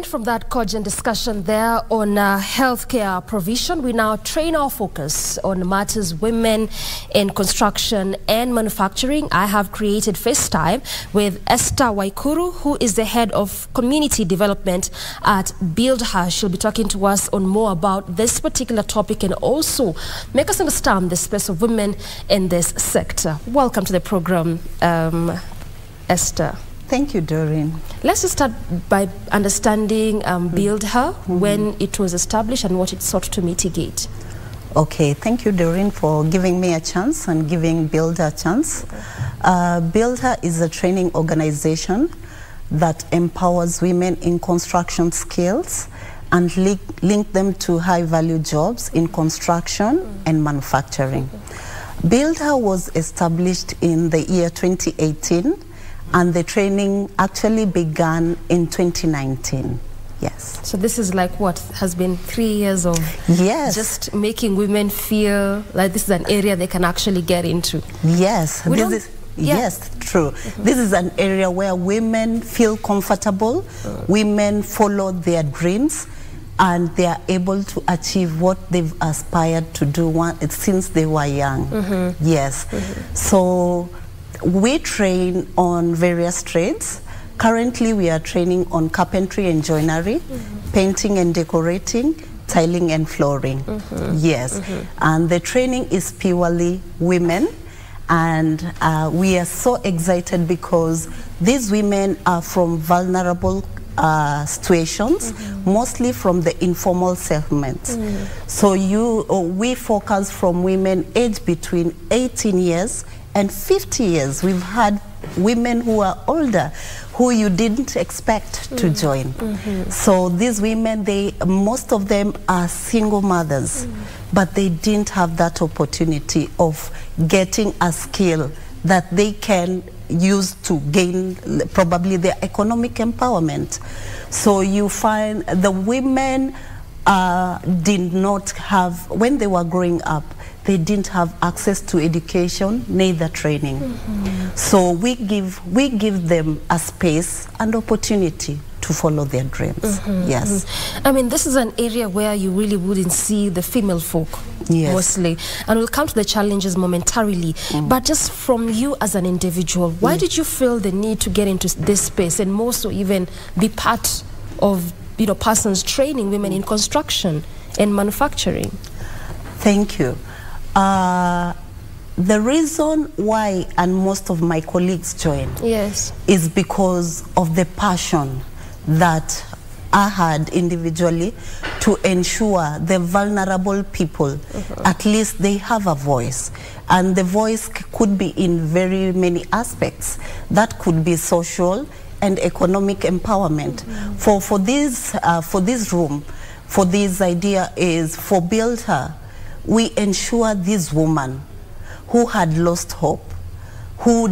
from that cogent discussion there on healthcare provision, we now train our focus on matters women in construction and manufacturing. I have created FaceTime with Esther Waikuru, who is the head of community development at Build Her. She'll be talking to us on more about this particular topic and also make us understand the space of women in this sector. Welcome to the program, Esther. Thank you, Doreen. Let's just start by understanding Build Her, when it was established and what it sought to mitigate. Okay, thank you, Doreen, for giving me a chance and giving Build Her a chance. Build Her is a training organization that empowers women in construction skills and link them to high-value jobs in construction and manufacturing. Build Her was established in the year 2018, and the training actually began in 2019. Yes. So this is like what has been 3 years of just making women feel like this is an area they can actually get into. Yes. Yes, true. This is an area where women feel comfortable, women follow their dreams, and they are able to achieve what they've aspired to do since they were young. Yes. So we train on various trades. Currently, we are training on carpentry and joinery, painting and decorating, tiling and flooring. Yes. And the training is purely women. And we are so excited because these women are from vulnerable situations, mostly from the informal settlements. So we focus from women aged between 18 years and 50 years. We've had women who are older who you didn't expect to join. So these women, most of them are single mothers, but they didn't have that opportunity of getting a skill that they can use to gain probably their economic empowerment. So you find the women did not have, when they were growing up, they didn't have access to education, neither training. So we give them a space and opportunity to follow their dreams. Yes. I mean, this is an area where you really wouldn't see the female folk mostly. And we'll come to the challenges momentarily. But just from you as an individual, why did you feel the need to get into this space and more so even be part of, persons training women in construction and manufacturing? Thank you. The reason why, and most of my colleagues join, is because of the passion that I had individually to ensure the vulnerable people, at least they have a voice. And the voice could be in very many aspects. That could be social and economic empowerment. For this room, for this idea is for Build Her, we ensure this woman who had lost hope, who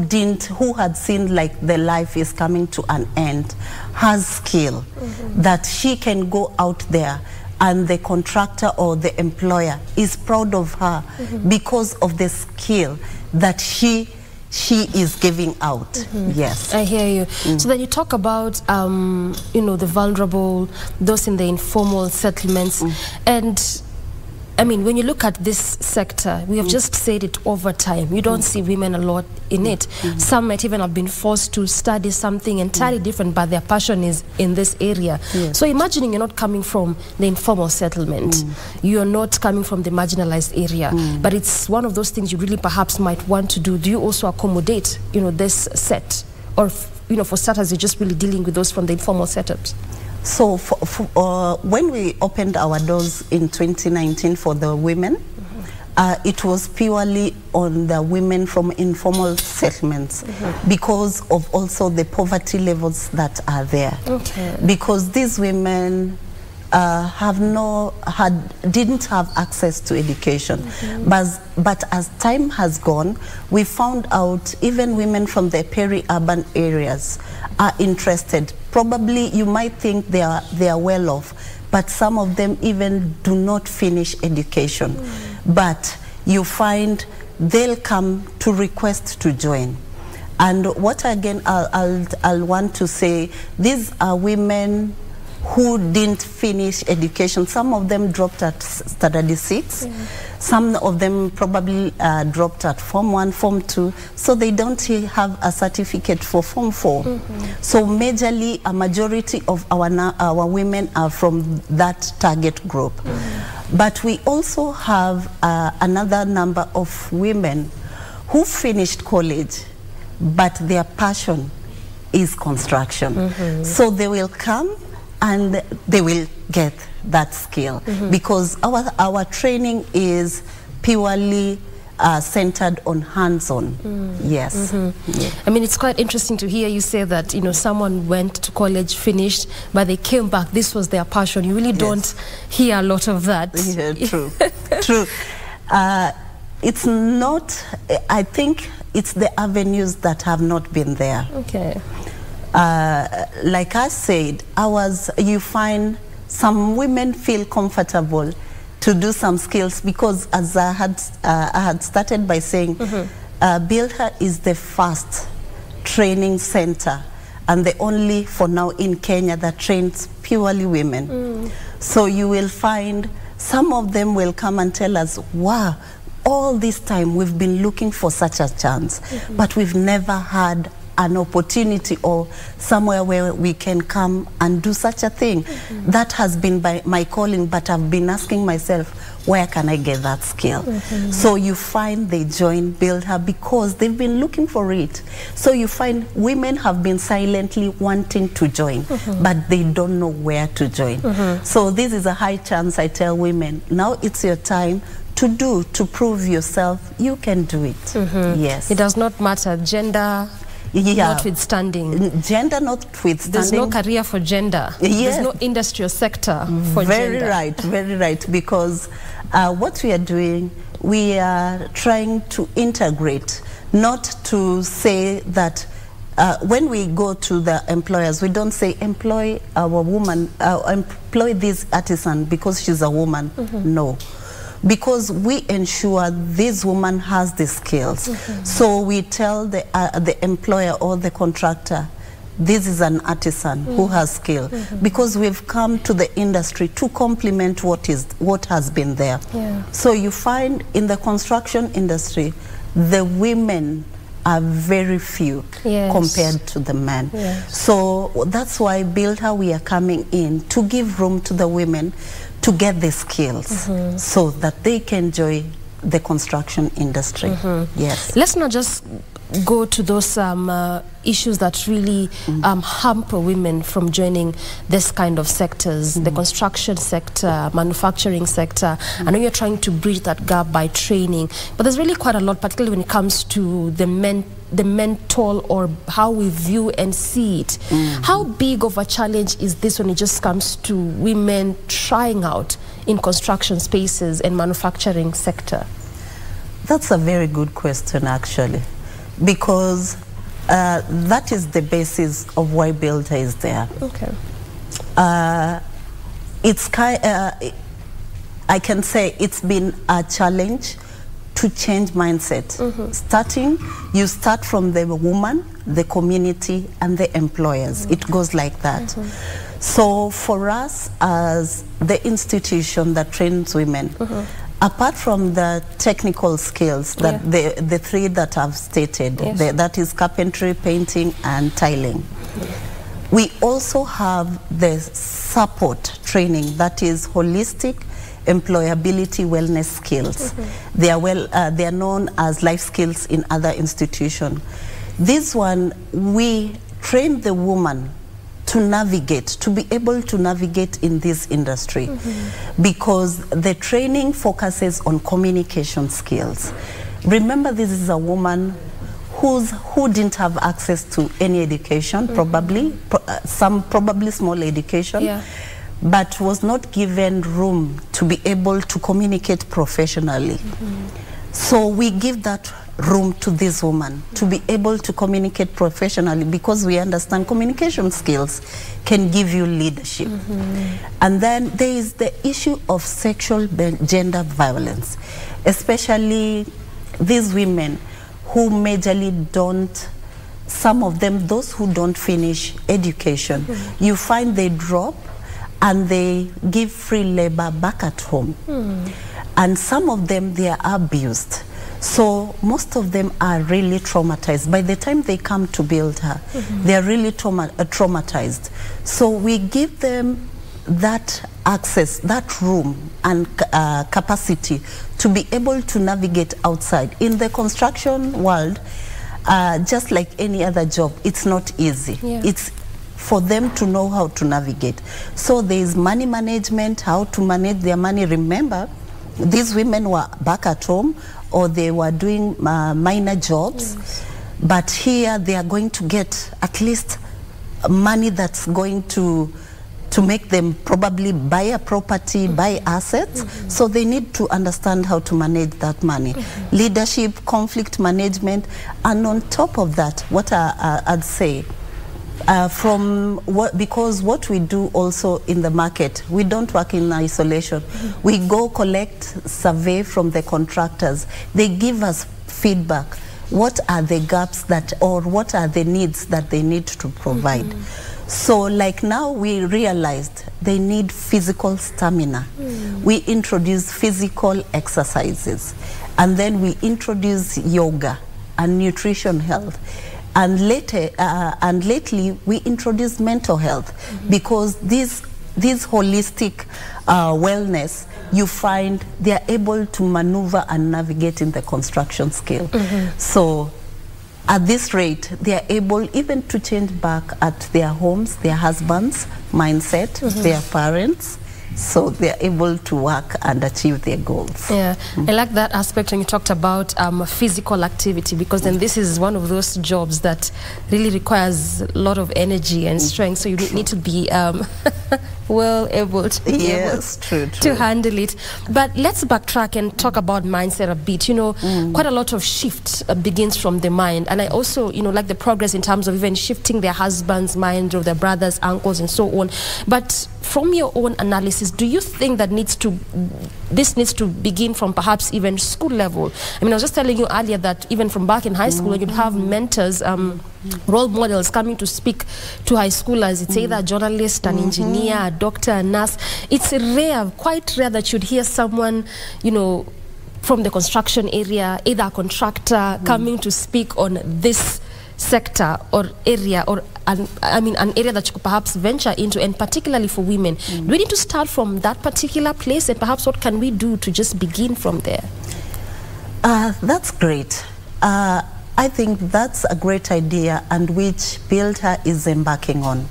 had seen like the life is coming to an end, has skill that she can go out there and the contractor or the employer is proud of her because of the skill that she is giving out. Yes. I hear you. So then you talk about, the vulnerable, those in the informal settlements. And I mean, when you look at this sector, we have just said it over time. You don't see women a lot in it. Some might even have been forced to study something entirely different, but their passion is in this area. So imagining you're not coming from the informal settlement, you're not coming from the marginalized area, but it's one of those things you really perhaps might want to do. Do you also accommodate, this set? Or, for starters, you're just really dealing with those from the informal setups? So when we opened our doors in 2019 for the women, it was purely on the women from informal settlements because of also the poverty levels that are there. Because these women didn't have access to education. But as time has gone, we found out even women from the peri-urban areas are interested. Probably you might think they are well off, but some of them even do not finish education. But you find they'll come to request to join. And what again I'll want to say, these are women who didn't finish education. Some of them dropped at standard 6. Some of them probably dropped at Form 1, Form 2, so they don't have a certificate for Form 4. So majorly, a majority of our women are from that target group. But we also have another number of women who finished college, but their passion is construction. So they will come and they will get that skill because our training is purely centered on hands-on. Yes. Yeah. I mean, it's quite interesting to hear you say that, you know, someone went to college, finished, but they came back. This was their passion. You really don't hear a lot of that. Yeah, true. True. It's not, I think it's the avenues that have not been there. Okay. Like I said, you find some women feel comfortable to do some skills because, as I had started by saying, Builder is the first training center and the only, for now, in Kenya that trains purely women. So you will find some of them will come and tell us, wow, all this time we've been looking for such a chance, but we've never had an opportunity or somewhere where we can come and do such a thing. That has been my calling, but I've been asking myself, where can I get that skill? So you find they join Builder because they've been looking for it. So you find women have been silently wanting to join, but they don't know where to join. So this is a high chance. I tell women, now it's your time to prove yourself. You can do it. Yes. It does not matter, gender notwithstanding. Gender notwithstanding. There's no career for gender. There's no industrial sector for gender. Very right. Because what we are doing, we are trying to integrate, not to say that when we go to the employers, we don't say employ our woman, employ this artisan because she's a woman. No. Because we ensure this woman has the skills. So we tell the employer or the contractor, this is an artisan who has skill. Because we've come to the industry to complement what has been there. So you find in the construction industry, the women are very few compared to the men. So that's why Builder, we are coming in to give room to the women to get the skills so that they can join the construction industry. Yes. Let's not just go to those issues that really hamper women from joining this kind of sectors, the construction sector, manufacturing sector. I know you're trying to bridge that gap by training, but there's really quite a lot, particularly when it comes to the mental or how we view and see it. How big of a challenge is this when it just comes to women trying out in construction spaces and manufacturing sector? That's a very good question, actually, because that is the basis of why Builder is there. Okay. I can say it's been a challenge to change mindset. You start from the woman, the community, and the employers. It goes like that. So for us as the institution that trains women, apart from the technical skills, that the three that I've stated, that is carpentry, painting, and tiling, we also have the support training that is holistic employability wellness skills. They are known as life skills in other institutions. This one, we train the woman to navigate, to be able to navigate in this industry, because the training focuses on communication skills. Remember, this is a woman who didn't have access to any education, probably small education, but was not given room to be able to communicate professionally. So we give that room to this woman to be able to communicate professionally, because we understand communication skills can give you leadership. And then there is the issue of sexual gender violence, especially these women who majorly don't, some of them, those who don't finish education, you find they drop and they give free labor back at home. And some of them, they are abused. So most of them are really traumatized. By the time they come to build her, they are really traumatized. So we give them that access, that room and capacity to be able to navigate outside. In the construction world, just like any other job, it's not easy. It's for them to know how to navigate. So there is money management, how to manage their money. Remember, these women were back at home or they were doing minor jobs, but here they are going to get at least money that's going to make them probably buy a property, buy assets. So they need to understand how to manage that money. Leadership, conflict management, and on top of that, what I'd say, because what we do also in the market, we don't work in isolation. We go collect survey from the contractors. They give us feedback. What are the gaps or what are the needs that they need to provide? So like now we realized they need physical stamina. We introduce physical exercises, and then we introduce yoga and nutrition health. And lately, we introduced mental health, because this holistic wellness, you find they are able to maneuver and navigate in the construction scale. So at this rate, they are able even to change back at their homes, their husbands' mindset, their parents. So they're able to work and achieve their goals. I like that aspect when you talked about physical activity, because then this is one of those jobs that really requires a lot of energy and strength. So you need to be well able to to handle it. But let's backtrack and talk about mindset a bit. You know, quite a lot of shift begins from the mind, and I also, you know, like the progress in terms of even shifting their husband's mind or their brothers, uncles, and so on. But from your own analysis, do you think that this needs to begin from perhaps even school level? I mean, I was just telling you earlier that even from back in high school, when you'd have mentors, role models coming to speak to high schoolers. It's either a journalist, an engineer, a doctor, a nurse. It's rare, quite rare, that you'd hear someone, you know, from the construction area, either a contractor coming to speak on this sector or area, or an area that you could perhaps venture into, and particularly for women. Do we need to start from that particular place, and perhaps what can we do to just begin from there? That's great. I think that's a great idea, and which Build Her is embarking on.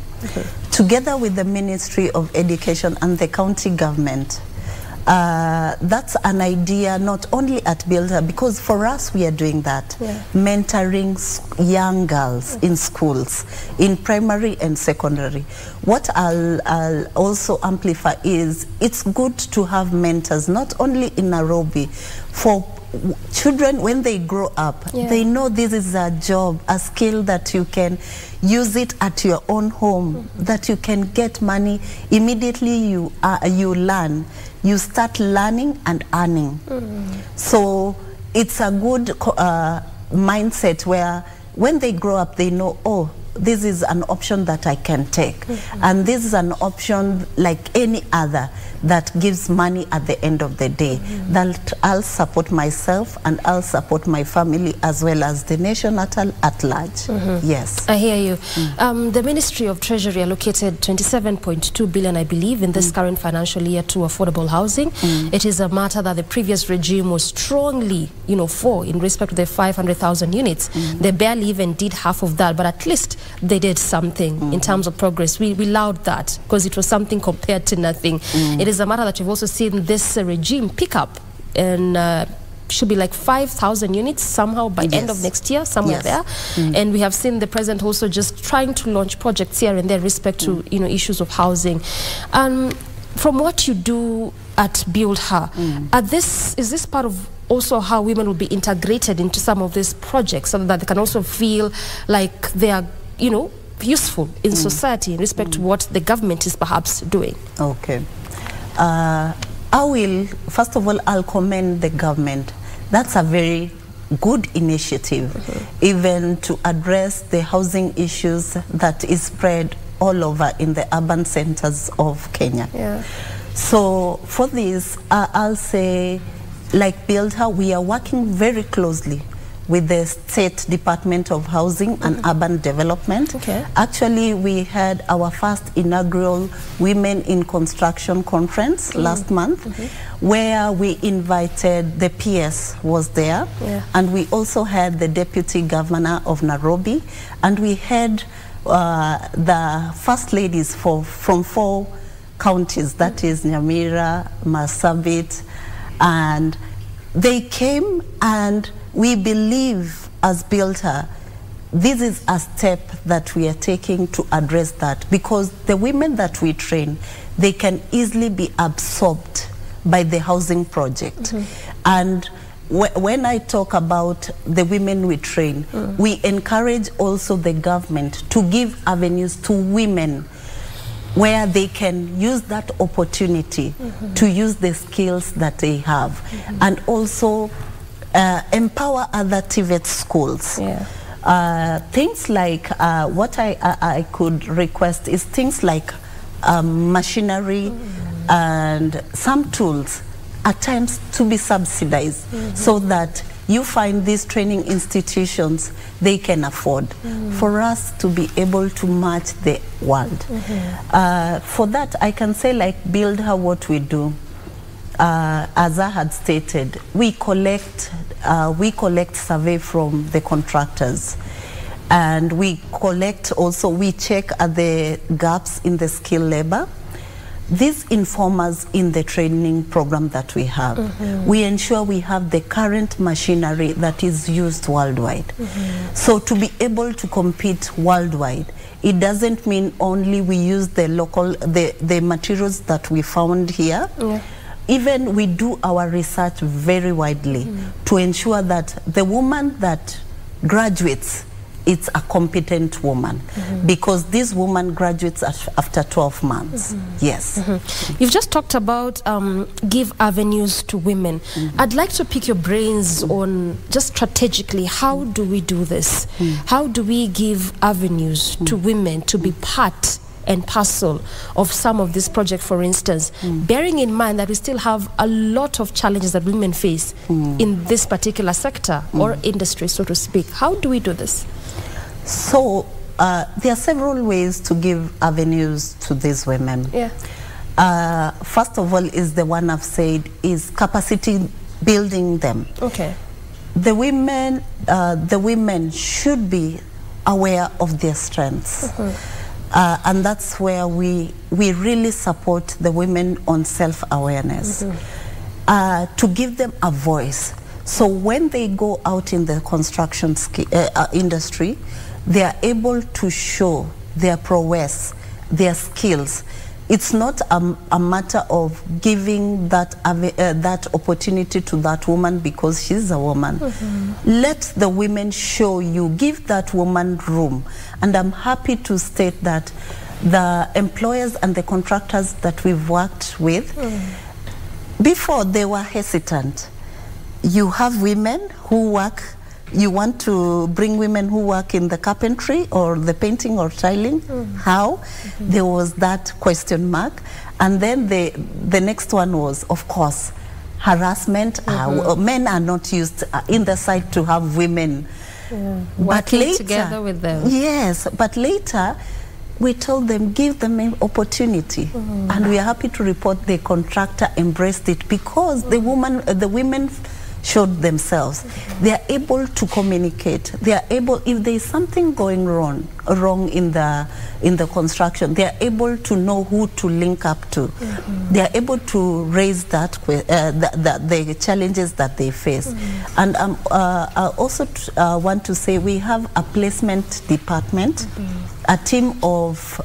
Together with the Ministry of Education and the county government. That's an idea not only at Build Her, because for us we are doing that, mentoring young girls in schools, in primary and secondary. What I'll also amplify is it's good to have mentors, not only in Nairobi, for children when they grow up, they know this is a job, a skill that you can use it at your own home, that you can get money immediately. You learn, you start learning and earning. So it's a good mindset where when they grow up, they know, oh, this is an option that I can take, and this is an option like any other that gives money at the end of the day, that I'll support myself and I'll support my family as well as the nation at large. Yes, I hear you. The Ministry of Treasury allocated 27.2 billion, I believe, in this current financial year to affordable housing. It is a matter that the previous regime was strongly, you know, for in respect to the 500,000 units. They barely even did half of that, but at least they did something in terms of progress. We laud that, because it was something compared to nothing. It is a matter that you've also seen this regime pick up, and should be like 5,000 units somehow by end of next year, somewhere there. And we have seen the president also just trying to launch projects here and there respect to, you know, issues of housing. From what you do at Build Her, is this part of also how women will be integrated into some of these projects, so that they can also feel like they are, you know, useful in society in respect to what the government is perhaps doing? Okay. First of all, I'll commend the government. That's a very good initiative, even to address the housing issues that is spread all over in the urban centers of Kenya. Yeah. So for this, I'll say, like Build Her, we are working very closely with the State Department of Housing and Urban Development. Okay. Actually, we had our first inaugural Women in Construction Conference last month, where we invited, the PS was there, and we also had the Deputy Governor of Nairobi, and we had the First Ladies from 4 counties, that is Nyamira, Marsabit, and they came, and we believe as Build Her, this is a step that we are taking to address that, because the women that we train, they can easily be absorbed by the housing project. And when I talk about the women we train, we encourage also the government to give avenues to women where they can use that opportunity to use the skills that they have, and also empower other TVET schools. Things like, what I could request is things like machinery and some tools at times to be subsidized, so that you find these training institutions they can afford for us to be able to match the world. For that, I can say, like Build Her, what we do, as I had stated, we collect survey from the contractors, and we collect also, we check at the gaps in the skilled labor. These inform us in the training program that we have. We ensure we have the current machinery that is used worldwide. So to be able to compete worldwide, it doesn't mean only we use the local, the materials that we found here. Even we do our research very widely to ensure that the woman that graduates, it's a competent woman, because this woman graduates after 12 months. Yes. You've just talked about give avenues to women. I'd like to pick your brains on just strategically, how do we do this? How do we give avenues to women to be part and parcel of some of this project, for instance, bearing in mind that we still have a lot of challenges that women face in this particular sector or industry, so to speak. How do we do this? So there are several ways to give avenues to these women. First of all is the one I've said, is capacity building them. The women should be aware of their strengths. And that's where we really support the women on self-awareness, to give them a voice. So when they go out in the construction industry, they are able to show their prowess, their skills. It's not a matter of giving that opportunity to that woman because she's a woman. Let the women show you, give that woman room. And I'm happy to state that the employers and the contractors that we've worked with, before they were hesitant. You have women who work, you want to bring women who work in the carpentry or the painting or tiling. How? There was that question mark. And then the next one was, of course, harassment. Men are not used in the site to have women. But later, together with them. Yes, but later we told them, give them an opportunity. And we are happy to report the contractor embraced it, because the women showed themselves. They are able to communicate. They are able, if there is something going wrong in the construction, they are able to know who to link up to. They are able to raise the challenges that they face. And I also want to say we have a placement department, a team of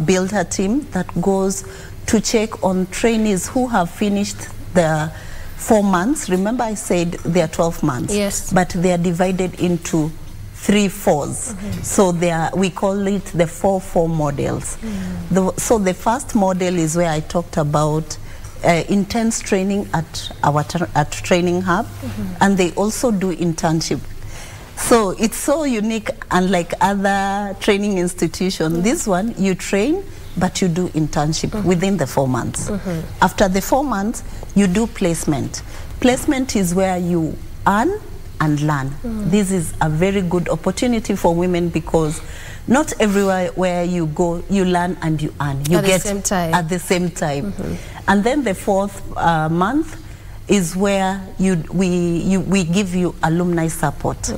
Build Her team that goes to check on trainees who have finished the 4 months. Remember I said they are 12 months. Yes. But they are divided into 3 fours. So we call it the 4-4 models. So the first model is where I talked about intense training at our training hub, and they also do internship. So it's so unique, unlike other training institutions. This one, you train, but you do internship within the 4 months. After the 4 months, you do placement. Placement is where you earn and learn. This is a very good opportunity for women because not everywhere where you go, you learn and you earn. You get at the same time. And then the 4th month is where we give you alumni support.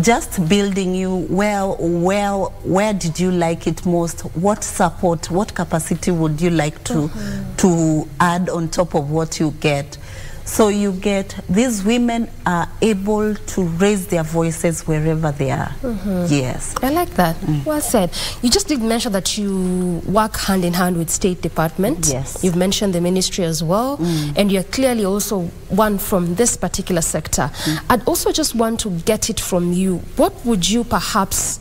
Just building you, where did you like it most? What support, what capacity would you like to add on top of what you get? So you get, these women are able to raise their voices wherever they are. Yes. I like that. Well said. You just did mention that you work hand in hand with State Department. Yes. You've mentioned the ministry as well. And you're clearly also one from this particular sector. I'd also just want to get it from you. What would you perhaps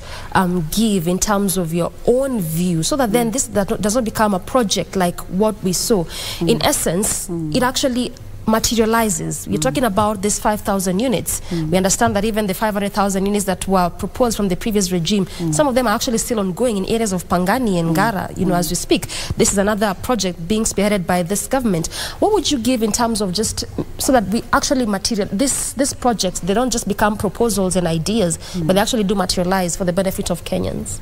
give in terms of your own view so that then this does not become a project like what we saw? In essence, it actually materializes. We're talking about this 5,000 units. We understand that even the 500,000 units that were proposed from the previous regime, some of them are actually still ongoing in areas of Pangani and Ngara, you know, as we speak. This is another project being spearheaded by this government. What would you give in terms of just so that we actually this project, they don't just become proposals and ideas, but they actually do materialize for the benefit of Kenyans?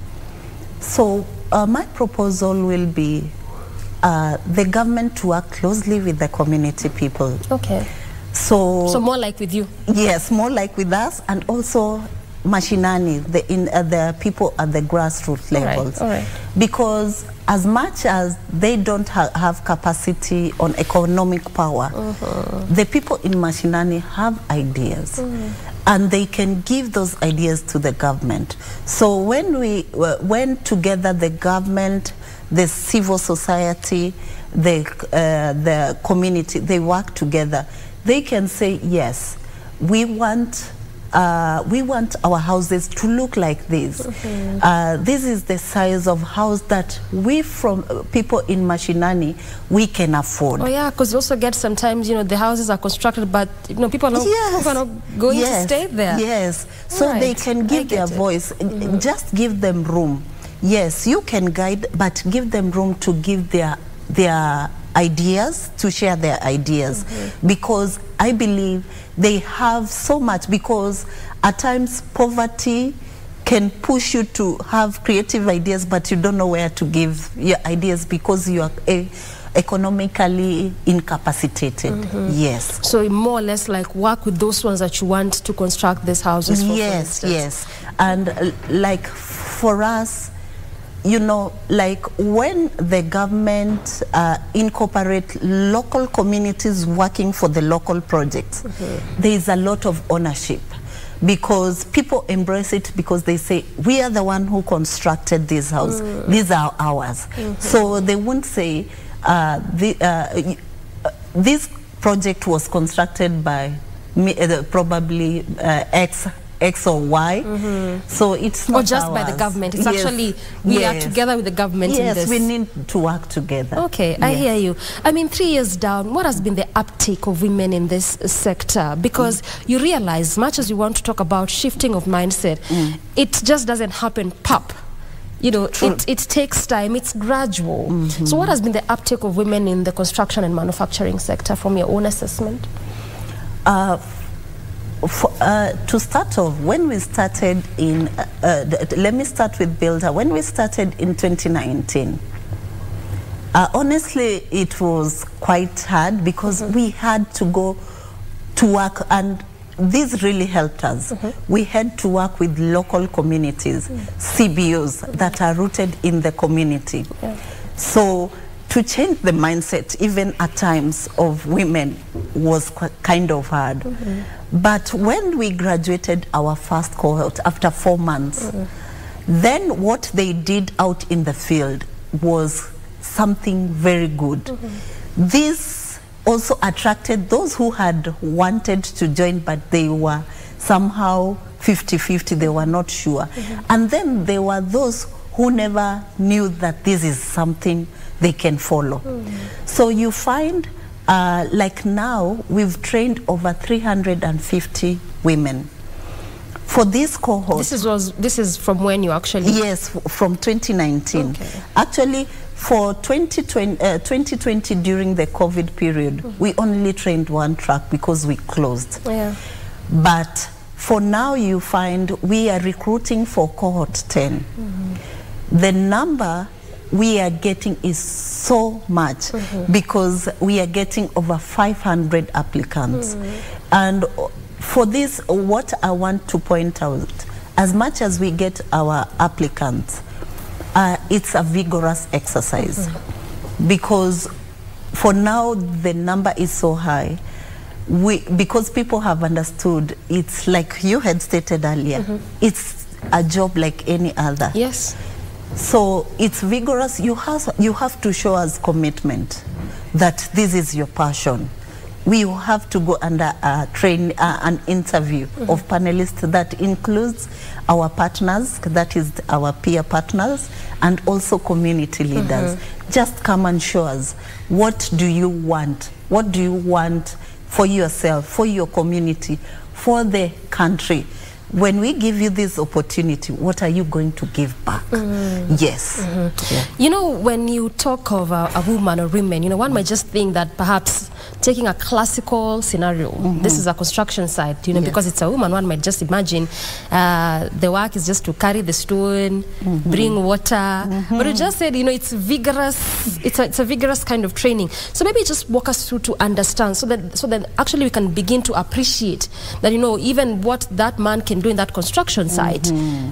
So my proposal will be the government to work closely with the community people. Okay. So more like with you? Yes, more like with us, and also mashinani, the people at the grassroots levels. All right. Because as much as they don't have capacity on economic power, the people in mashinani have ideas. And they can give those ideas to the government. So when together the government, the civil society, the community, they work together, they can say, yes, we want our houses to look like this. This is the size of house that we from people in mashinani, we can afford. Oh yeah, because you also get sometimes, you know, the houses are constructed, but you know, people are not going to stay there. Yes, so they can give their voice. Just give them room. Yes, you can guide, but give them room to give their ideas, to share their ideas, because I believe they have so much, because at times poverty can push you to have creative ideas, but you don't know where to give your ideas because you are economically incapacitated. Yes. So more or less like work with those ones that you want to construct these houses for. Yes. And like for us, you know, like when the government incorporate local communities working for the local projects, there is a lot of ownership, because people embrace it because they say, we are the one who constructed this house. These are ours. So they won't say, this project was constructed by me, probably X or Y. So it's not or just ours. by the government. It's actually, we are together with the government in this. Yes, we need to work together. Okay, I hear you. I mean, 3 years down, what has been the uptake of women in this sector? Because you realize, much as you want to talk about shifting of mindset, it just doesn't happen pop. You know, it takes time, it's gradual. So what has been the uptake of women in the construction and manufacturing sector from your own assessment? To start off, when we started in, let me start with Builder. When we started in 2019, honestly, it was quite hard because we had to go to work, and this really helped us. We had to work with local communities, CBOs that are rooted in the community. So to change the mindset, even at times, of women was kind of hard. But when we graduated our first cohort after 4 months, then what they did out in the field was something very good. This also attracted those who had wanted to join, but they were somehow 50-50, they were not sure. And then there were those who never knew that this is something they can follow. So you find, like now, we've trained over 350 women For this cohort. This is from when you actually? Yes, from 2019. Okay. Actually, for 2020 during the COVID period, we only trained one track because we closed. Yeah. But for now, you find we are recruiting for cohort 10. The number we are getting is so much because we are getting over 500 applicants. And for this, what I want to point out, as much as we get our applicants, it's a vigorous exercise because for now the number is so high. Because people have understood, it's like you had stated earlier, it's a job like any other. Yes. So it's vigorous. You have to show us commitment that this is your passion. We have to go under an interview of panelists that includes our partners, that is our peer partners, and also community leaders. Just come and show us, what do you want? What do you want for yourself, for your community, for the country? When we give you this opportunity, what are you going to give back? Yes. Yeah. You know, when you talk of a woman or women, you know, one might just think that perhaps taking a classical scenario, this is a construction site, you know, because it's a woman, one might just imagine the work is just to carry the stone, bring water. But you just said, you know, it's vigorous, it's a vigorous kind of training. So maybe just walk us through to understand so that actually we can begin to appreciate that, you know, even what that man can do in that construction site,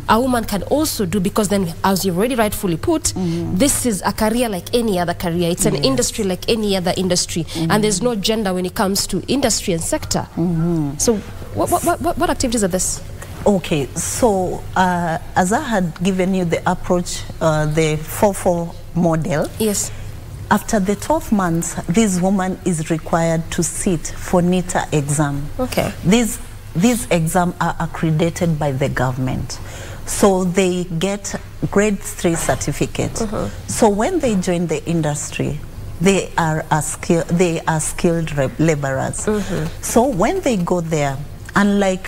a woman can also do, because then, as you've already rightfully put, this is a career like any other career. It's an industry like any other industry, and there's no gender when it comes to industry and sector. So what activities are this? Okay, so as I had given you the approach, the 4-4 model. Yes. After the 12 months, this woman is required to sit for NITA exam. Okay. These exams are accredited by the government. So they get grade 3 certificate. So when they join the industry, they are skilled laborers. So when they go there, unlike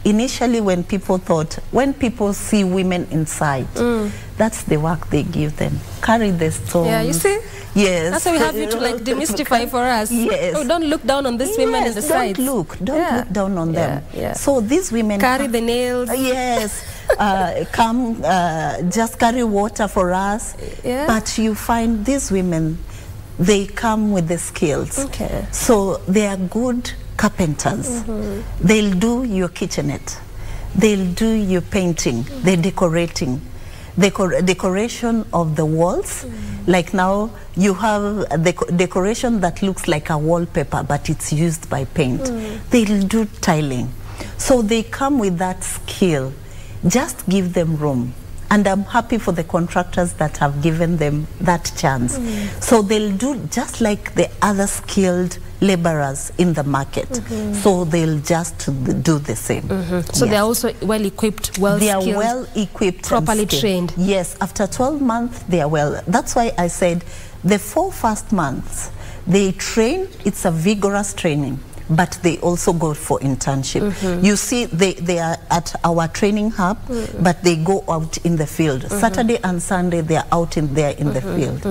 initially when people thought, when people see women inside, that's the work they give them. Carry the stones. Yeah, you see? Yes. That's why we have you to like demystify for us. Yes. Oh, don't look down on these women in the sides. Don't look down on them. Yeah. So these women carry the nails. Yes. Come, just carry water for us. Yeah. But you find these women, they come with the skills. Okay. So they are good carpenters. They'll do your kitchenette. They'll do your painting, the decorating, decoration of the walls. Like now, you have the decoration that looks like a wallpaper, but it's used by paint. They'll do tiling. So they come with that skill. Just give them room. And I'm happy for the contractors that have given them that chance. So they'll do just like the other skilled laborers in the market. So they'll just do the same. So they're also well equipped, well skilled. They are well equipped, properly trained. Yes, after 12 months they are well. That's why I said the 4 first months they train. It's a vigorous training, but they also go for internship. You see, they are at our training hub, but they go out in the field. Saturday and Sunday they are out there in the field.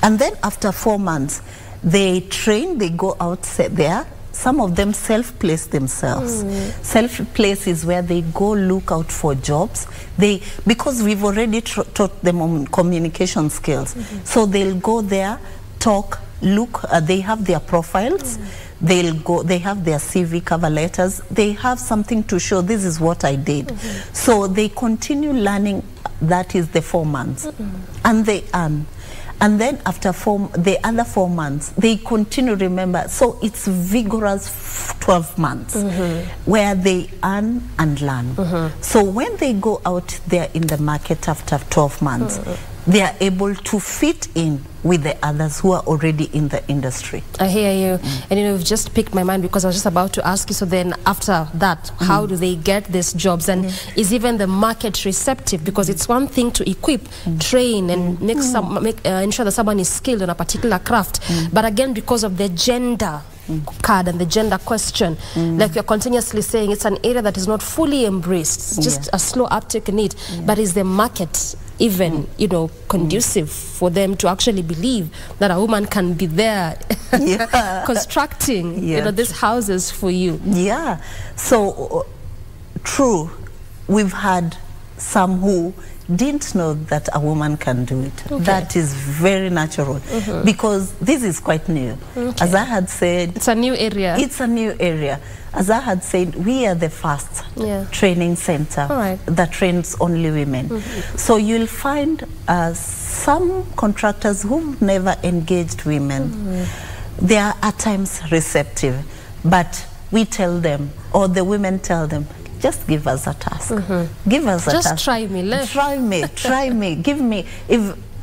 And then after 4 months, they train, they go out there. Some of them self-place themselves. Self-place is where they go look out for jobs. Because we've already taught them on communication skills. So they'll go there, talk, look, they have their profiles. They'll go, they have their CV, cover letters. They have something to show, this is what I did. So they continue learning, that is the 4 months. And they earn. And then after the other 4 months, they continue, remember. So it's vigorous 12 months where they earn and learn. So when they go out there in the market after 12 months, they are able to fit in with the others who are already in the industry. I hear you. And you know, you've just picked my mind because I was just about to ask you, so then after that, how do they get these jobs? And is even the market receptive? Because it's one thing to equip, train, and ensure that someone is skilled in a particular craft. But again, because of the gender card and the gender question, like you're continuously saying, it's an area that is not fully embraced. It's just a slow uptake in it. But is the market even, you know, conducive for them to actually believe that a woman can be there constructing, you know, these houses for you? Yeah. So, true. We've had some who didn't know that a woman can do it. Okay. That is very natural because this is quite new. As I had said, it's a new area. It's a new area. As I had said, we are the first training center that trains only women. So you'll find some contractors who've never engaged women. They are at times receptive, but we tell them, or the women tell them, just give us a task. Give us a task. Just try me. Try me. Give me.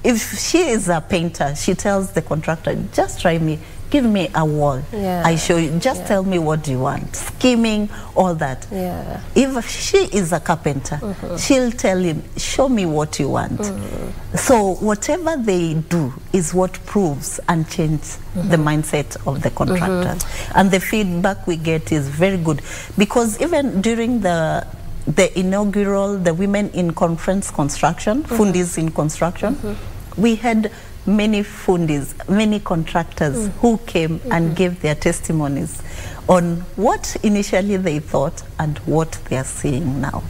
If she is a painter, she tells the contractor, just try me. Give me a wall. I show you. Just tell me what you want. Scheming, all that. If she is a carpenter, she'll tell him, show me what you want. So whatever they do is what proves and changes the mindset of the contractor. And the feedback we get is very good. Because even during the inaugural, the Women in Conference Construction, Fundis in Construction, we had many fundis, many contractors who came and gave their testimonies on what initially they thought and what they are seeing now.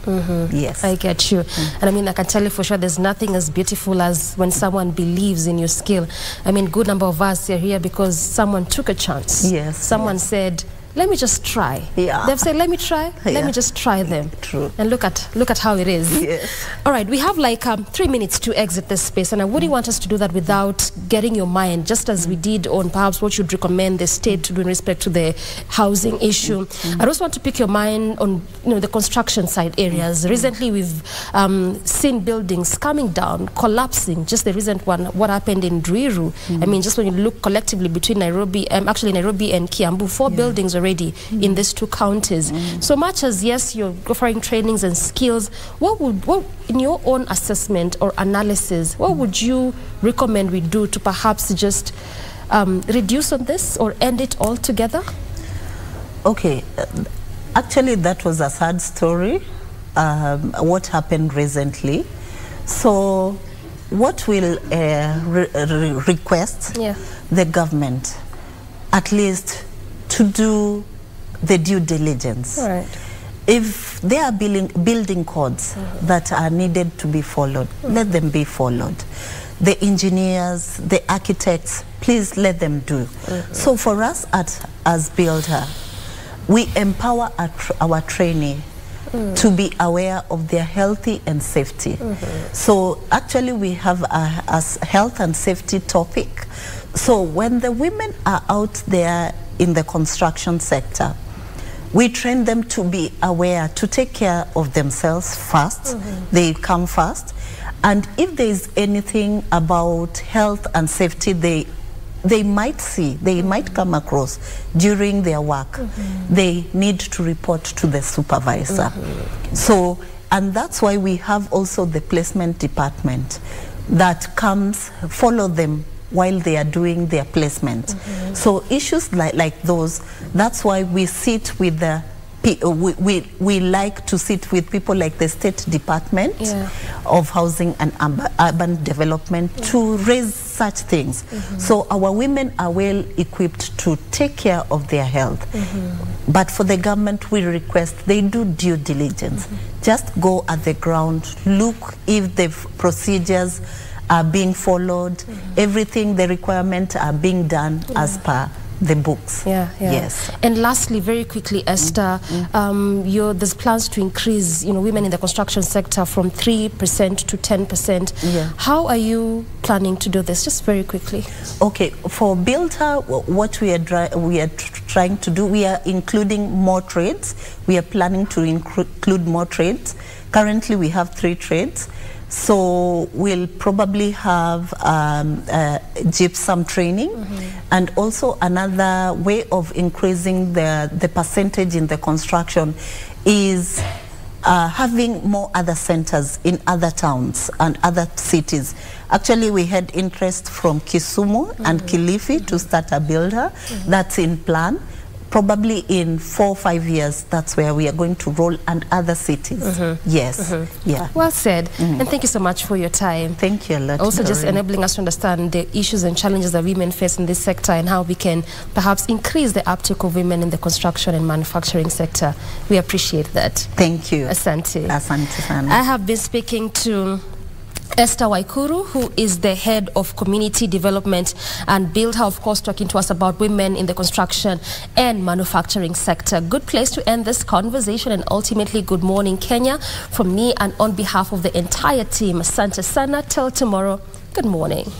Yes. I get you. And I mean, I can tell you for sure there's nothing as beautiful as when someone believes in your skill. I mean, good number of us are here because someone took a chance. Yes. Someone said, let me just try. They've said, let me try. Let me just try them. True. And look at how it is. Yes. All right, we have like 3 minutes to exit this space, and I wouldn't want us to do that without getting your mind, just as we did on perhaps what you'd recommend the state to do in respect to the housing issue. I also want to pick your mind on, you know, the construction site areas. Recently, we've seen buildings coming down, collapsing. Just the recent one, what happened in Ruiru. I mean, just when you look collectively between Nairobi, actually Nairobi and Kiambu, 4 buildings already in these 2 counties. So much as, yes, you're offering trainings and skills, what in your own assessment or analysis, what would you recommend we do to perhaps just reduce on this or end it altogether? Okay. Actually, that was a sad story, what happened recently. So what we'll request the government, at least, to do the due diligence. If there are building codes that are needed to be followed, let them be followed. The engineers, the architects, please let them do. So for us as builder, we empower our trainee to be aware of their health and safety. So actually we have a health and safety topic. So when the women are out there in the construction sector, we train them to be aware, to take care of themselves first. They come first. And if there is anything about health and safety they might see, they might come across during their work, they need to report to the supervisor. So, and that's why we have also the placement department that comes, follow them while they are doing their placement. So issues like those, that's why we sit with the we like to sit with people like the State Department of Housing and Urban Development to raise such things. So our women are well equipped to take care of their health. But for the government, we request they do due diligence. Just go at the ground, look if the procedures are being followed, everything, the requirements are being done as per the books. Yes. And lastly, very quickly, Esther, there's plans to increase, women in the construction sector from 3% to 10%. How are you planning to do this? Just very quickly. Okay, for Builder, what we are trying to do, we are including more trades. We are planning to include more trades. Currently, we have 3 trades. So we'll probably have gypsum training, and also another way of increasing the percentage in the construction is having more other centers in other towns and other cities. Actually, we had interest from Kisumu and Kilifi to start a Builder. That's in plan. probably in 4 or 5 years, that's where we are going to roll, and other cities. Yes. Yeah. Well said. And thank you so much for your time. Thank you a lot. Also, just Doreen. enabling us to understand the issues and challenges that women face in this sector and how we can perhaps increase the uptake of women in the construction and manufacturing sector. We appreciate that. Thank you. Asante. Asante sana. I have been speaking to Esther Waikuru, who is the head of community development, and Build Her, of course, talking to us about women in the construction and manufacturing sector. Good place to end this conversation, and ultimately, good morning, Kenya, from me and on behalf of the entire team. Asante sana. Till tomorrow, good morning.